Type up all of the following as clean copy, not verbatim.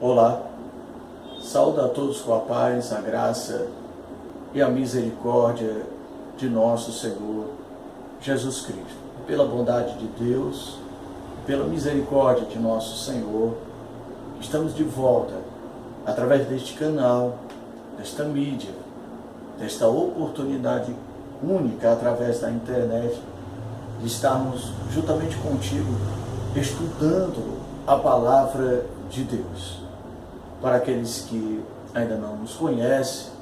Olá, saúdo a todos com a paz, a graça e a misericórdia de nosso Senhor Jesus Cristo. Pela bondade de Deus, pela misericórdia de nosso Senhor, estamos de volta através deste canal, desta mídia, desta oportunidade única através da internet, de estarmos juntamente contigo estudando a palavra de Deus. Para aqueles que ainda não nos conhecem,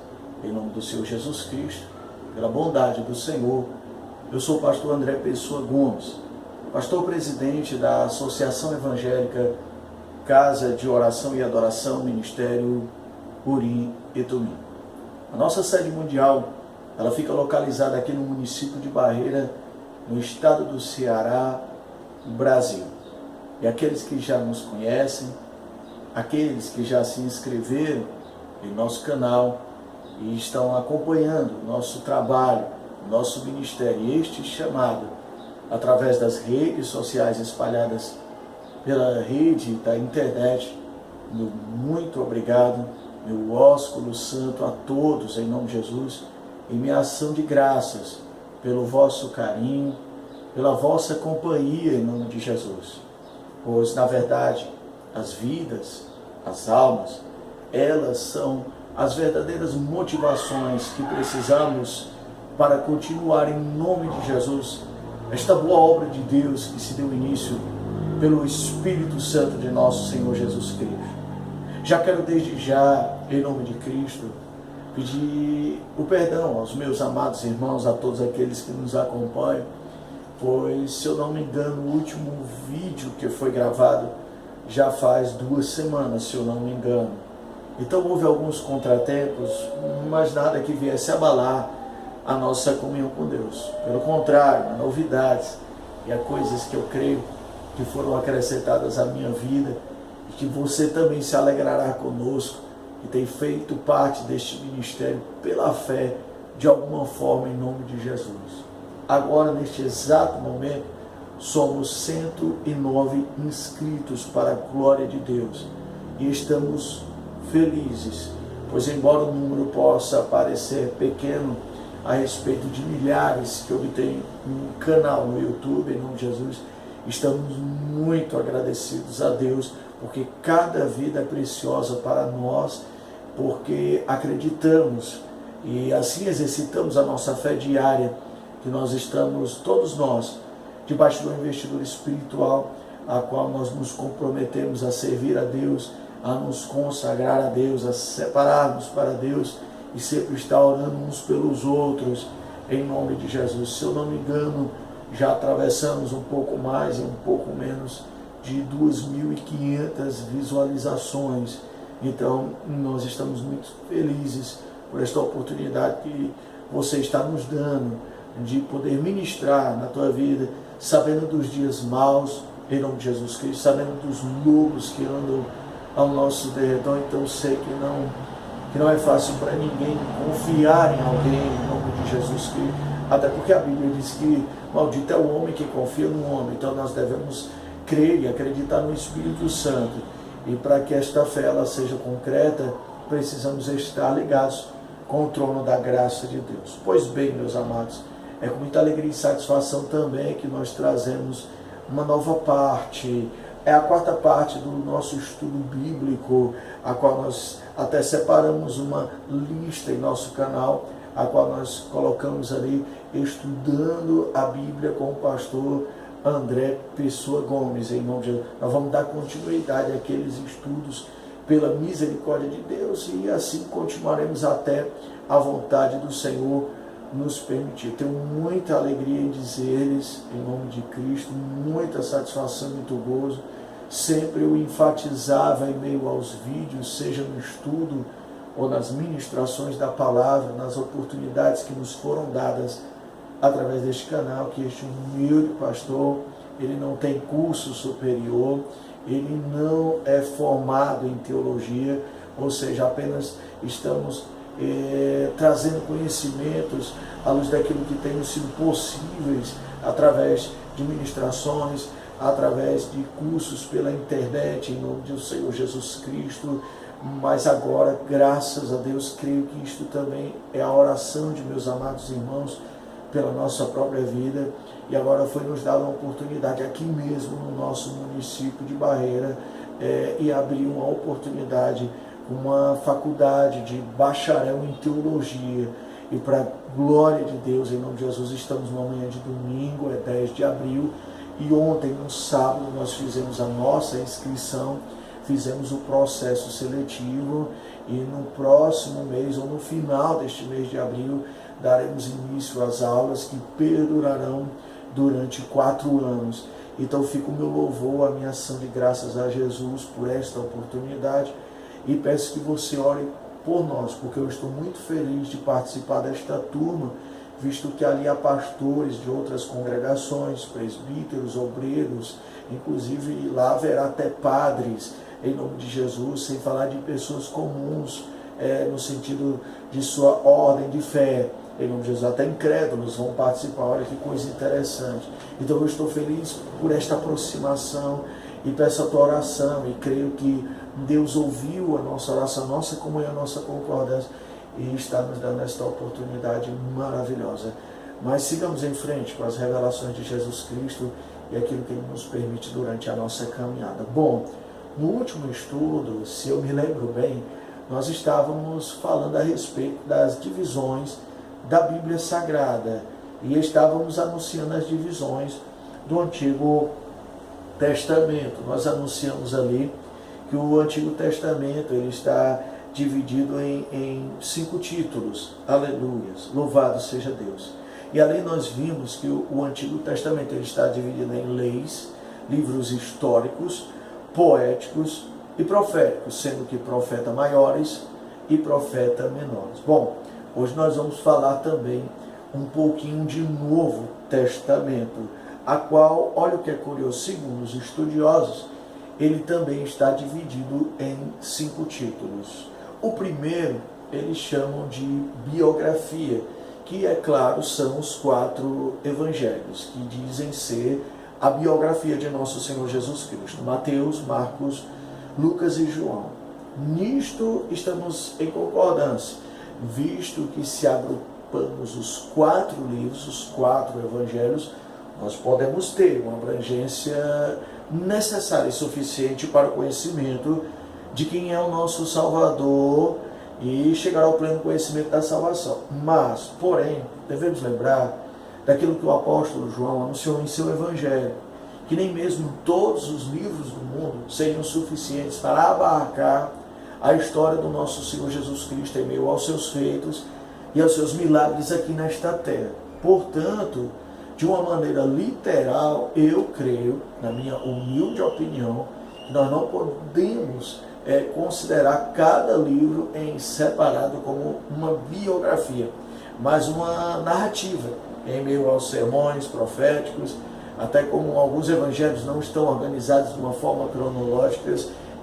em nome do Senhor Jesus Cristo, pela bondade do Senhor, eu sou o pastor André Pessoa Gomes, pastor presidente da Associação Evangélica Casa de Oração e Adoração, Ministério Urim e Tumim. A nossa sede mundial, ela fica localizada aqui no município de Barreira, no estado do Ceará, Brasil. E aqueles que já nos conhecem, aqueles que já se inscreveram em nosso canal e estão acompanhando o nosso trabalho, o nosso ministério, este chamado através das redes sociais espalhadas pela rede da internet, meu muito obrigado, meu ósculo santo a todos, em nome de Jesus, em minha ação de graças pelo vosso carinho, pela vossa companhia, em nome de Jesus. Pois, na verdade, as vidas, as almas, elas são as verdadeiras motivações que precisamos para continuar, em nome de Jesus, esta boa obra de Deus que se deu início pelo Espírito Santo de nosso Senhor Jesus Cristo. Já quero desde já, em nome de Cristo, pedir o perdão aos meus amados irmãos, a todos aqueles que nos acompanham, pois, se eu não me engano, o último vídeo que foi gravado já faz 2 semanas, se eu não me engano. Então houve alguns contratempos, mas nada que viesse abalar a nossa comunhão com Deus. Pelo contrário, há novidades e há coisas que eu creio que foram acrescentadas à minha vida e que você também se alegrará conosco, que tem feito parte deste ministério pela fé, de alguma forma, em nome de Jesus. Agora, neste exato momento, somos 109 inscritos para a glória de Deus e estamos felizes, pois embora o número possa parecer pequeno a respeito de milhares que obtêm um canal no YouTube, em nome de Jesus, estamos muito agradecidos a Deus, porque cada vida é preciosa para nós, porque acreditamos e assim exercitamos a nossa fé diária, que nós estamos, todos nós, debaixo de uma investidura espiritual, a qual nós nos comprometemos a servir a Deus, a nos consagrar a Deus, a separarmos para Deus e sempre estar orando uns pelos outros, em nome de Jesus. Se eu não me engano, já atravessamos um pouco mais e um pouco menos de 2.500 visualizações. Então, nós estamos muito felizes por esta oportunidade que você está nos dando, de poder ministrar na tua vida, sabendo dos dias maus, em nome de Jesus Cristo, sabendo dos lobos que andam ao nosso derredor. Então sei que não é fácil para ninguém confiar em alguém, em nome de Jesus Cristo, até porque a Bíblia diz que maldito é o homem que confia no homem. Então nós devemos crer e acreditar no Espírito Santo, e para que esta fé ela seja concreta, precisamos estar ligados com o trono da graça de Deus. Pois bem, meus amados, é com muita alegria e satisfação também que nós trazemos uma nova parte. É a 4ª parte do nosso estudo bíblico, a qual nós até separamos uma lista em nosso canal, a qual nós colocamos ali, estudando a Bíblia com o pastor André Pessoa Gomes, em nome de Jesus. Nós vamos dar continuidade àqueles estudos pela misericórdia de Deus e assim continuaremos até a vontade do Senhor nos permitir. Tenho muita alegria em dizer-lhes, em nome de Cristo, muita satisfação e muito gozo. Sempre eu enfatizava em meio aos vídeos, seja no estudo ou nas ministrações da palavra, nas oportunidades que nos foram dadas através deste canal, que este humilde pastor, ele não tem curso superior, ele não é formado em teologia, ou seja, apenas estamos trazendo conhecimentos à luz daquilo que tem sido possíveis através de ministrações, através de cursos pela internet, em nome do Senhor Jesus Cristo. Mas agora, graças a Deus, creio que isto também é a oração de meus amados irmãos pela nossa própria vida. E agora foi nos dada uma oportunidade aqui mesmo no nosso município de Barreira, e abrir uma oportunidade, uma faculdade de bacharel em teologia. E para a glória de Deus, em nome de Jesus, estamos numa manhã de domingo, 10 de abril, e ontem, no sábado, nós fizemos a nossa inscrição, fizemos o processo seletivo, e no próximo mês, ou no final deste mês de abril, daremos início às aulas que perdurarão durante 4 anos. Então fica o meu louvor, a minha ação de graças a Jesus por esta oportunidade, e peço que você ore por nós, porque eu estou muito feliz de participar desta turma, visto que ali há pastores de outras congregações, presbíteros, obreiros, inclusive lá haverá até padres, em nome de Jesus, sem falar de pessoas comuns, no sentido de sua ordem de fé, em nome de Jesus, até incrédulos vão participar. Olha que coisa interessante. Então eu estou feliz por esta aproximação e peço a tua oração, e creio que Deus ouviu a nossa oração, a nossa comunhão, a nossa concordância, e está nos dando esta oportunidade maravilhosa. Mas sigamos em frente com as revelações de Jesus Cristo e aquilo que Ele nos permite durante a nossa caminhada. Bom, no último estudo, se eu me lembro bem, nós estávamos falando a respeito das divisões da Bíblia Sagrada, e estávamos anunciando as divisões do Antigo Testamento. Nós anunciamos ali que o Antigo Testamento ele está dividido em 5 títulos. Aleluias, louvado seja Deus. E ali nós vimos que o Antigo Testamento ele está dividido em leis, livros históricos, poéticos e proféticos, sendo que profeta maiores e profeta menores. Bom, hoje nós vamos falar também um pouquinho de Novo Testamento, a qual, olha o que é curioso, segundo os estudiosos, ele também está dividido em 5 títulos. O primeiro, eles chamam de biografia, que é claro, são os 4 evangelhos, que dizem ser a biografia de nosso Senhor Jesus Cristo, Mateus, Marcos, Lucas e João. Nisto estamos em concordância, visto que se agrupamos os 4 livros, os 4 evangelhos, nós podemos ter uma abrangência necessária e suficiente para o conhecimento de quem é o nosso Salvador e chegar ao pleno conhecimento da salvação. Mas, porém, devemos lembrar daquilo que o apóstolo João anunciou em seu evangelho, que nem mesmo todos os livros do mundo seriam suficientes para abarcar a história do nosso Senhor Jesus Cristo em meio aos seus feitos e aos seus milagres aqui nesta terra. Portanto, de uma maneira literal, eu creio, na minha humilde opinião, que nós não podemos considerar cada livro em separado como uma biografia, mas uma narrativa, em meio aos sermões proféticos, até como alguns evangelhos não estão organizados de uma forma cronológica,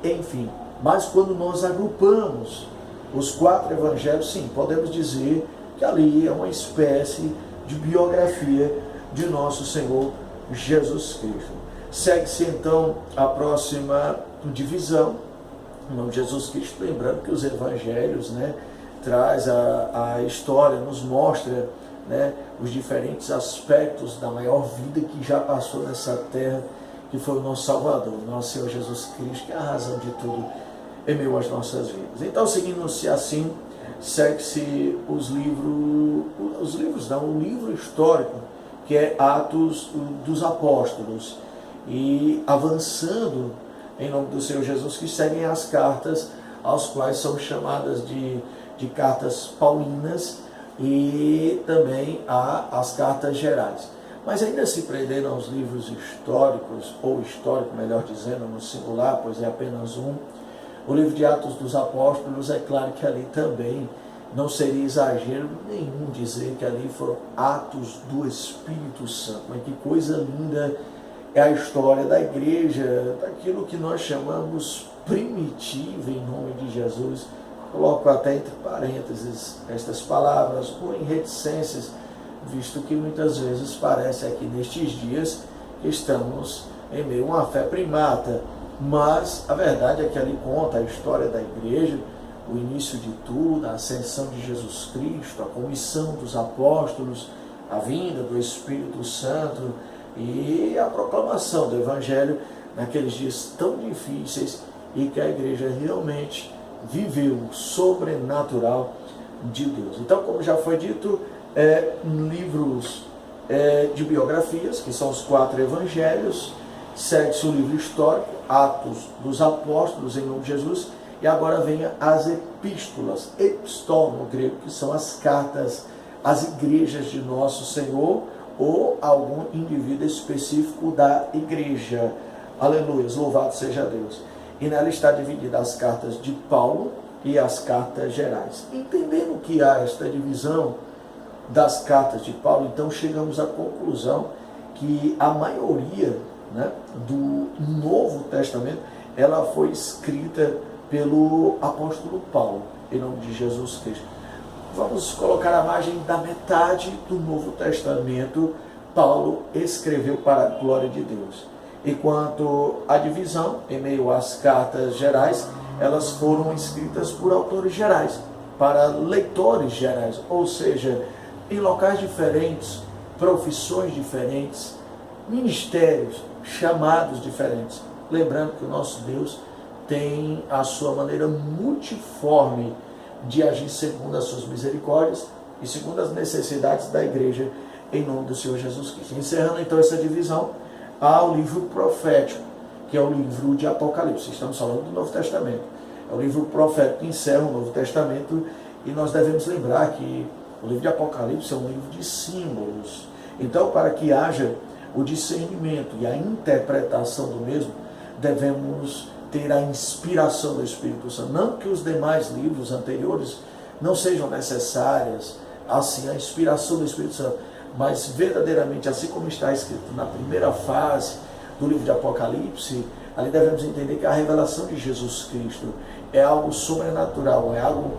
enfim. Mas quando nós agrupamos os 4 evangelhos, sim, podemos dizer que ali é uma espécie de biografia de nosso Senhor Jesus Cristo. Segue-se então a próxima divisão, em nome de Jesus Cristo, lembrando que os evangelhos, traz a história, nos mostra, os diferentes aspectos da maior vida que já passou nessa terra, que foi o nosso Salvador, nosso Senhor Jesus Cristo, que é a razão de tudo em meio às nossas vidas. Então, seguindo-se assim, segue-se o livro histórico, que é Atos dos Apóstolos, e avançando em nome do Senhor Jesus, que seguem as cartas, aos quais são chamadas de cartas paulinas, e também há as cartas gerais. Mas ainda se prenderam aos livros históricos, ou histórico, melhor dizendo, no singular, pois é apenas um. O livro de Atos dos Apóstolos, é claro que ali também não seria exagero nenhum dizer que ali foram atos do Espírito Santo. Mas que coisa linda é a história da igreja, daquilo que nós chamamos primitivo em nome de Jesus. Coloco até entre parênteses estas palavras, ou em reticências, visto que muitas vezes parece aqui nestes dias que estamos em meio a uma fé primata, mas a verdade é que ali conta a história da igreja, o início de tudo, a ascensão de Jesus Cristo, a comissão dos apóstolos, a vinda do Espírito Santo e a proclamação do Evangelho naqueles dias tão difíceis e que a igreja realmente viveu o sobrenatural de Deus. Então, como já foi dito, livros de biografias, que são os 4 evangelhos, segue-se o livro histórico, Atos dos Apóstolos, em nome de Jesus, e agora vem as epístolas, epistol no grego, que são as cartas às igrejas de nosso Senhor, ou algum indivíduo específico da igreja. Aleluia, louvado seja Deus. E nela está dividida as cartas de Paulo e as cartas gerais. Entendendo que há esta divisão das cartas de Paulo, então chegamos à conclusão que a maioria, né, do Novo Testamento, ela foi escrita pelo apóstolo Paulo, em nome de Jesus Cristo. Vamos colocar a margem da metade do Novo Testamento, Paulo escreveu para a glória de Deus. Enquanto a divisão, em meio às cartas gerais, elas foram escritas por autores gerais, para leitores gerais, ou seja, em locais diferentes, profissões diferentes, ministérios, chamados diferentes. Lembrando que o nosso Deus tem a sua maneira multiforme de agir segundo as suas misericórdias e segundo as necessidades da igreja, em nome do Senhor Jesus Cristo. Encerrando então essa divisão, há o livro profético, que é o livro de Apocalipse. Estamos falando do Novo Testamento. É o livro profético que encerra o Novo Testamento, e nós devemos lembrar que o livro de Apocalipse é um livro de símbolos. Então, para que haja o discernimento e a interpretação do mesmo, devemos ter a inspiração do Espírito Santo. Não que os demais livros anteriores não sejam necessárias, assim, a inspiração do Espírito Santo, mas verdadeiramente, assim como está escrito na primeira fase do livro de Apocalipse, ali devemos entender que a revelação de Jesus Cristo é algo sobrenatural, é algo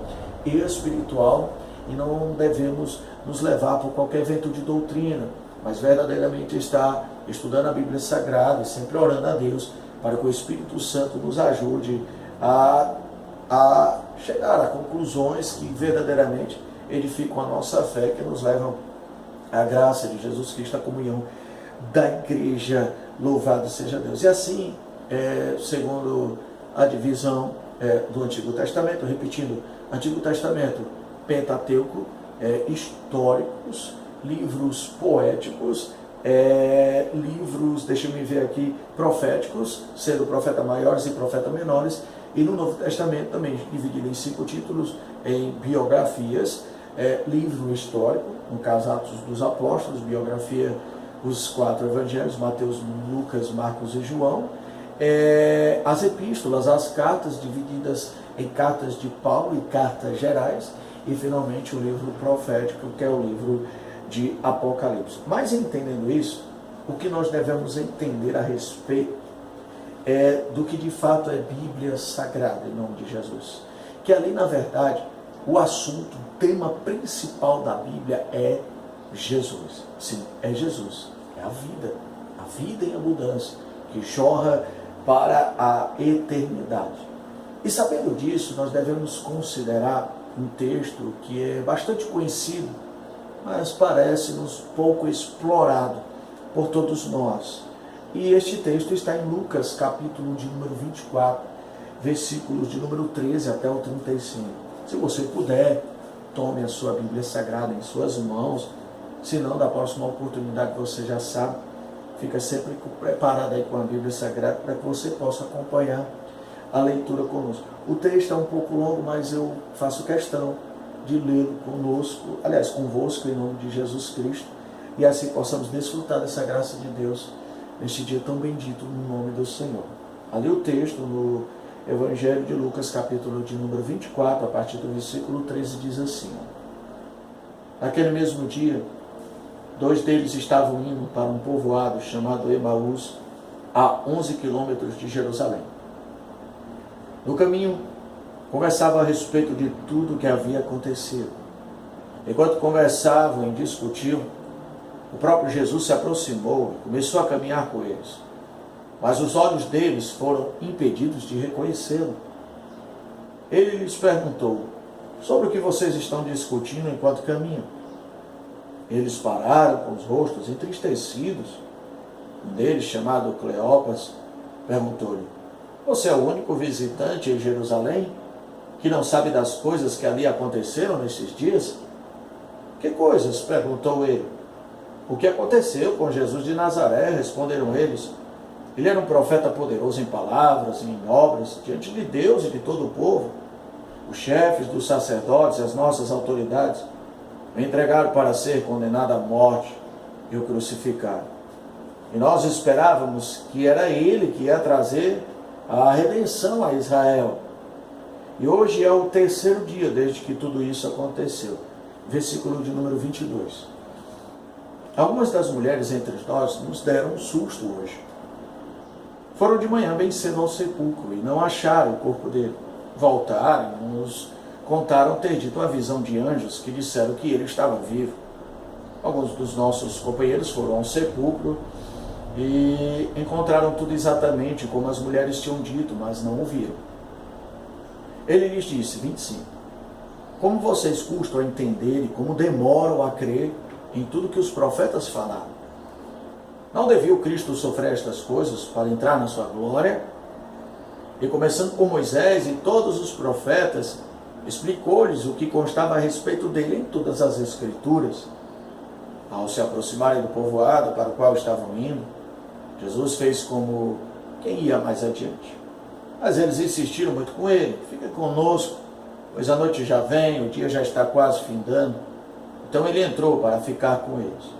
espiritual, e não devemos nos levar por qualquer vento de doutrina, mas verdadeiramente estar estudando a Bíblia Sagrada e sempre orando a Deus para que o Espírito Santo nos ajude a chegar a conclusões que verdadeiramente edificam a nossa fé, que nos levam à graça de Jesus Cristo, à comunhão da igreja. Louvado seja Deus. E assim, segundo a divisão do Antigo Testamento, repetindo, Antigo Testamento, Pentateuco, históricos, livros poéticos, livros, deixa-me ver aqui, proféticos, sendo profeta maiores e profeta menores, e no Novo Testamento também dividido em 5 títulos, em biografias, livro histórico, no caso Atos dos Apóstolos, biografia, os 4 evangelhos, Mateus, Lucas, Marcos e João, as epístolas, as cartas divididas em cartas de Paulo e cartas gerais, e finalmente o livro profético, que é o livro de Apocalipse. Mas entendendo isso, o que nós devemos entender a respeito do que de fato é Bíblia Sagrada, em nome de Jesus. Que ali, na verdade, o assunto, o tema principal da Bíblia é Jesus. Sim, é Jesus. É a vida em abundância, que jorra para a eternidade. E sabendo disso, nós devemos considerar um texto que é bastante conhecido, mas parece-nos pouco explorado por todos nós. E este texto está em Lucas, capítulo de número 24, versículos de número 13 até o 35. Se você puder, tome a sua Bíblia Sagrada em suas mãos. Se não, da próxima oportunidade, você já sabe, fica sempre preparado aí com a Bíblia Sagrada para que você possa acompanhar a leitura conosco. O texto é um pouco longo, mas eu faço questão de lê-lo conosco, aliás, convosco, em nome de Jesus Cristo, e assim possamos desfrutar dessa graça de Deus neste dia tão bendito, no nome do Senhor. Ali o texto, no Evangelho de Lucas, capítulo de número 24, a partir do versículo 13, diz assim: naquele mesmo dia, 2 deles estavam indo para um povoado chamado Emaús, a 11 quilômetros de Jerusalém. No caminho, conversavam a respeito de tudo o que havia acontecido. Enquanto conversavam e discutiam, o próprio Jesus se aproximou e começou a caminhar com eles. mas os olhos deles foram impedidos de reconhecê-lo. Ele lhes perguntou: sobre o que vocês estão discutindo enquanto caminham? Eles pararam com os rostos entristecidos. Um deles, chamado Cleopas, perguntou-lhe: você é o único visitante em Jerusalém que não sabe das coisas que ali aconteceram nesses dias? Que coisas? Perguntou ele. O que aconteceu com Jesus de Nazaré? Responderam eles. Ele era um profeta poderoso em palavras e em obras, diante de Deus e de todo o povo. Os chefes dos sacerdotes e as nossas autoridades o entregaram para ser condenado à morte e o crucificaram. E nós esperávamos que era ele que ia trazer a redenção a Israel. E hoje é o terceiro dia desde que tudo isso aconteceu. Versículo de número 22. Algumas das mulheres entre nós nos deram um susto hoje. Foram de manhã bem cedo ao sepulcro e não acharam o corpo dele. Voltaram e nos contaram ter dito uma visão de anjos que disseram que ele estava vivo. Alguns dos nossos companheiros foram ao sepulcro e encontraram tudo exatamente como as mulheres tinham dito, mas não o viram. Ele lhes disse, 25, como vocês custam a entender e como demoram a crer em tudo que os profetas falaram? Não devia o Cristo sofrer estas coisas para entrar na sua glória? E começando por Moisés e todos os profetas, explicou-lhes o que constava a respeito dele em todas as Escrituras. Ao se aproximarem do povoado para o qual estavam indo, Jesus fez como quem ia mais adiante. Mas eles insistiram muito com ele: fica conosco, pois a noite já vem, o dia já está quase findando. Então ele entrou para ficar com eles.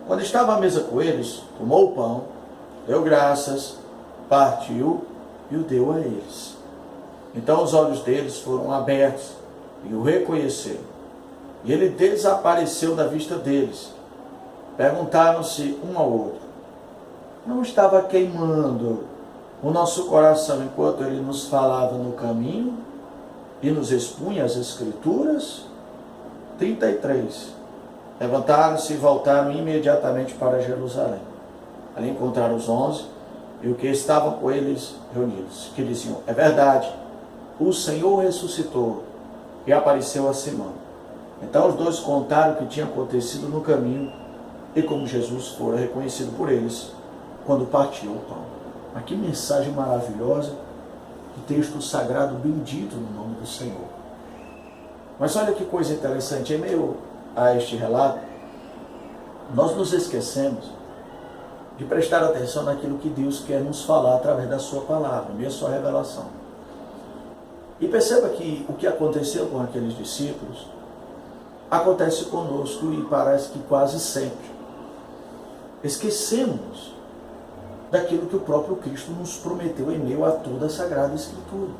Quando estava à mesa com eles, tomou o pão, deu graças, partiu e o deu a eles. Então os olhos deles foram abertos e o reconheceram. E ele desapareceu da vista deles. Perguntaram-se um ao outro: não estava queimando o nosso coração enquanto ele nos falava no caminho e nos expunha as Escrituras? 33. Levantaram-se e voltaram imediatamente para Jerusalém. Ali encontraram os 11 e o que estavam com eles reunidos, que diziam: é verdade, o Senhor ressuscitou e apareceu a Simão. Então os dois contaram o que tinha acontecido no caminho e como Jesus fora reconhecido por eles quando partiu o pão. Mas que mensagem maravilhosa, que texto sagrado bendito no nome do Senhor. Mas olha que coisa interessante, em meio a este relato, nós nos esquecemos de prestar atenção naquilo que Deus quer nos falar através da sua palavra, mesmo sua revelação. E perceba que o que aconteceu com aqueles discípulos acontece conosco e parece que quase sempre. Esquecemos daquilo que o próprio Cristo nos prometeu em meio a toda a Sagrada Escritura.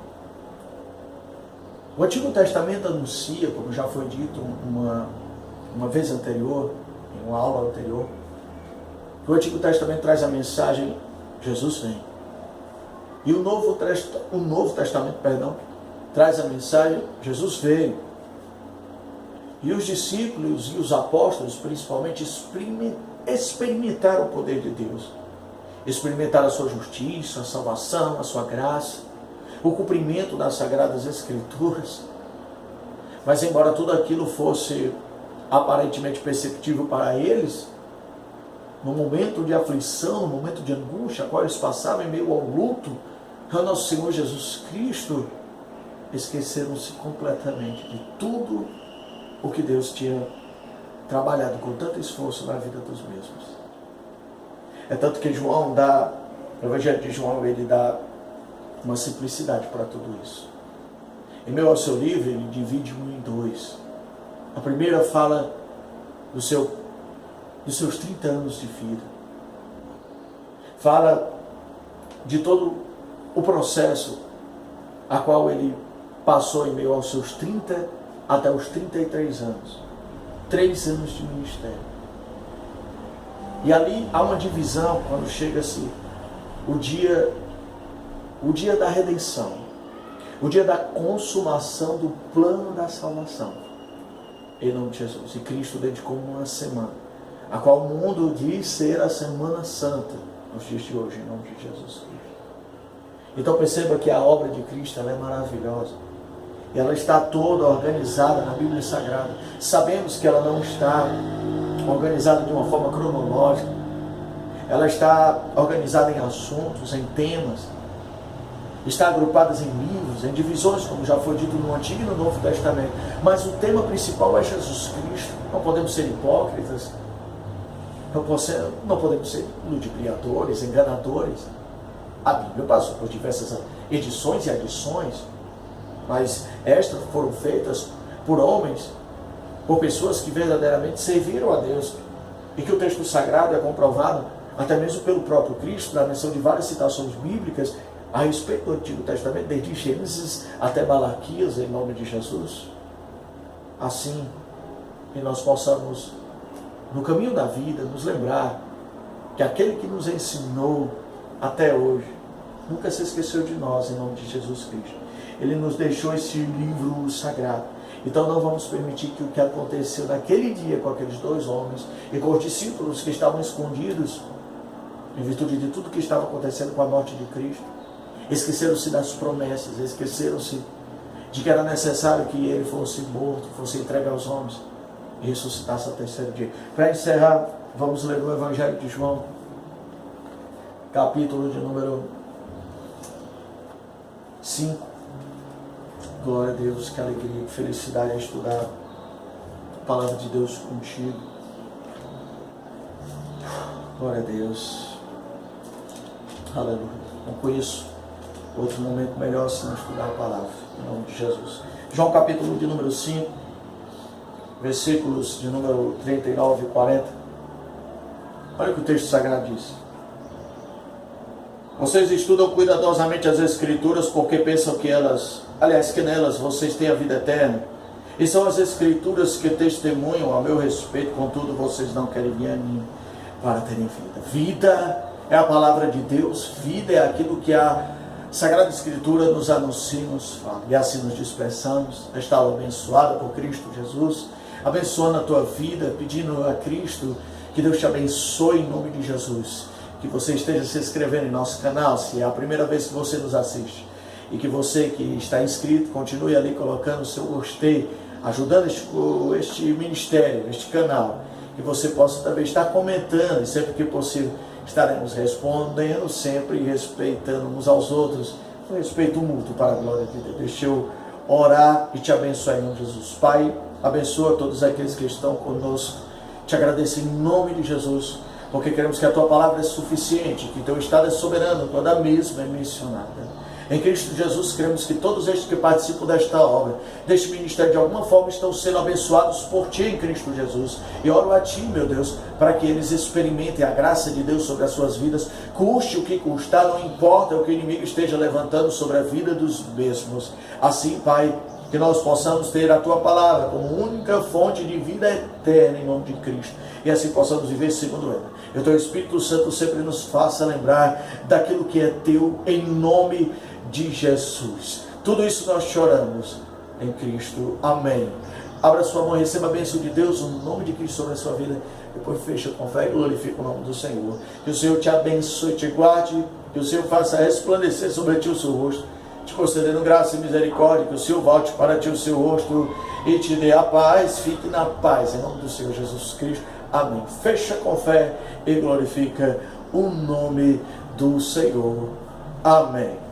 O Antigo Testamento anuncia, como já foi dito uma vez anterior, em uma aula anterior, que o Antigo Testamento traz a mensagem: Jesus vem. E o Novo Testamento, traz a mensagem: Jesus veio. E os discípulos e os apóstolos, principalmente, experimentaram o poder de Deus. Experimentaram a sua justiça, a salvação, a sua graça, o cumprimento das Sagradas Escrituras. Mas embora tudo aquilo fosse aparentemente perceptível para eles, no momento de aflição, no momento de angústia, a qual eles passavam em meio ao luto, ao nosso Senhor Jesus Cristo, esqueceram-se completamente de tudo o que Deus tinha trabalhado com tanto esforço na vida dos mesmos. É tanto que João no Evangelho de João, ele dá uma simplicidade para tudo isso. Em meio ao seu livro, ele divide em dois. A primeira fala dos seus 30 anos de vida. Fala de todo o processo a qual ele passou em meio aos seus 30 até os 33 anos. 3 anos de ministério. E ali há uma divisão quando chega-se o dia da redenção, o dia da consumação do plano da salvação, em nome de Jesus. E Cristo dedicou uma semana, a qual o mundo diz ser a Semana Santa, nos dias de hoje, em nome de Jesus Cristo. Então perceba que a obra de Cristo ela é maravilhosa. E ela está toda organizada na Bíblia Sagrada. Sabemos que ela não está organizada de uma forma cronológica. Ela está organizada em assuntos, em temas. Está agrupada em livros, em divisões, como já foi dito no Antigo e no Novo Testamento. Mas o tema principal é Jesus Cristo. Não podemos ser hipócritas. Não podemos ser ludibriadores, enganadores. A Bíblia passou por diversas edições e adições, mas estas foram feitas por homens, por pessoas que verdadeiramente serviram a Deus, e que o texto sagrado é comprovado, até mesmo pelo próprio Cristo, na menção de várias citações bíblicas, a respeito do Antigo Testamento, desde Gênesis até Malaquias, em nome de Jesus. Assim, que nós possamos, no caminho da vida, nos lembrar que aquele que nos ensinou até hoje, nunca se esqueceu de nós, em nome de Jesus Cristo. Ele nos deixou esse livro sagrado. Então não vamos permitir que o que aconteceu naquele dia com aqueles dois homens e com os discípulos que estavam escondidos, em virtude de tudo que estava acontecendo com a morte de Cristo, esqueceram-se das promessas, esqueceram-se de que era necessário que ele fosse morto, fosse entregue aos homens e ressuscitasse ao terceiro dia. Para encerrar, vamos ler o Evangelho de João, capítulo de número 5. Glória a Deus, que alegria, que felicidade é estudar a palavra de Deus contigo. Glória a Deus. Aleluia. Não conheço outro momento melhor se não estudar a palavra, em nome de Jesus. João capítulo de número 5, versículos de número 39 e 40. Olha o que o texto sagrado diz. Vocês estudam cuidadosamente as Escrituras porque pensam que que nelas vocês têm a vida eterna. E são as Escrituras que testemunham a meu respeito, contudo vocês não querem vir a mim para terem vida. Vida é a palavra de Deus, vida é aquilo que a Sagrada Escritura nos anuncia, nos fala. E assim nos dispersamos, está abençoada por Cristo Jesus, abençoando a tua vida, pedindo a Cristo que Deus te abençoe em nome de Jesus. Que você esteja se inscrevendo em nosso canal, se é a primeira vez que você nos assiste. E que você que está inscrito, continue ali colocando o seu gostei, ajudando este ministério, este canal. Que você possa também estar comentando, e sempre que possível estaremos respondendo, sempre respeitando uns aos outros, com respeito mútuo para a glória de Deus. Deixa eu orar e te abençoar em nome de Jesus. Pai, abençoa todos aqueles que estão conosco. Te agradeço em nome de Jesus, porque queremos que a tua palavra é suficiente, que teu estado é soberano, toda a mesma é mencionada. Em Cristo Jesus, cremos que todos estes que participam desta obra, deste ministério, de alguma forma estão sendo abençoados por Ti em Cristo Jesus. E oro a Ti, meu Deus, para que eles experimentem a graça de Deus sobre as suas vidas, custe o que custar, não importa o que o inimigo esteja levantando sobre a vida dos mesmos. Assim, Pai, que nós possamos ter a Tua palavra como única fonte de vida eterna em nome de Cristo. E assim possamos viver segundo ela. E o Teu Espírito Santo sempre nos faça lembrar daquilo que é Teu em nome de Jesus. Tudo isso nós choramos em Cristo. Amém. Abra sua mão e receba a bênção de Deus, o nome de Cristo sobre a sua vida. Depois fecha com fé e glorifica o nome do Senhor. Que o Senhor te abençoe, te guarde. Que o Senhor faça resplandecer sobre ti o seu rosto, te concedendo graça e misericórdia. Que o Senhor volte para ti o seu rosto e te dê a paz. Fique na paz, em nome do Senhor Jesus Cristo. Amém. Fecha com fé e glorifica o nome do Senhor. Amém.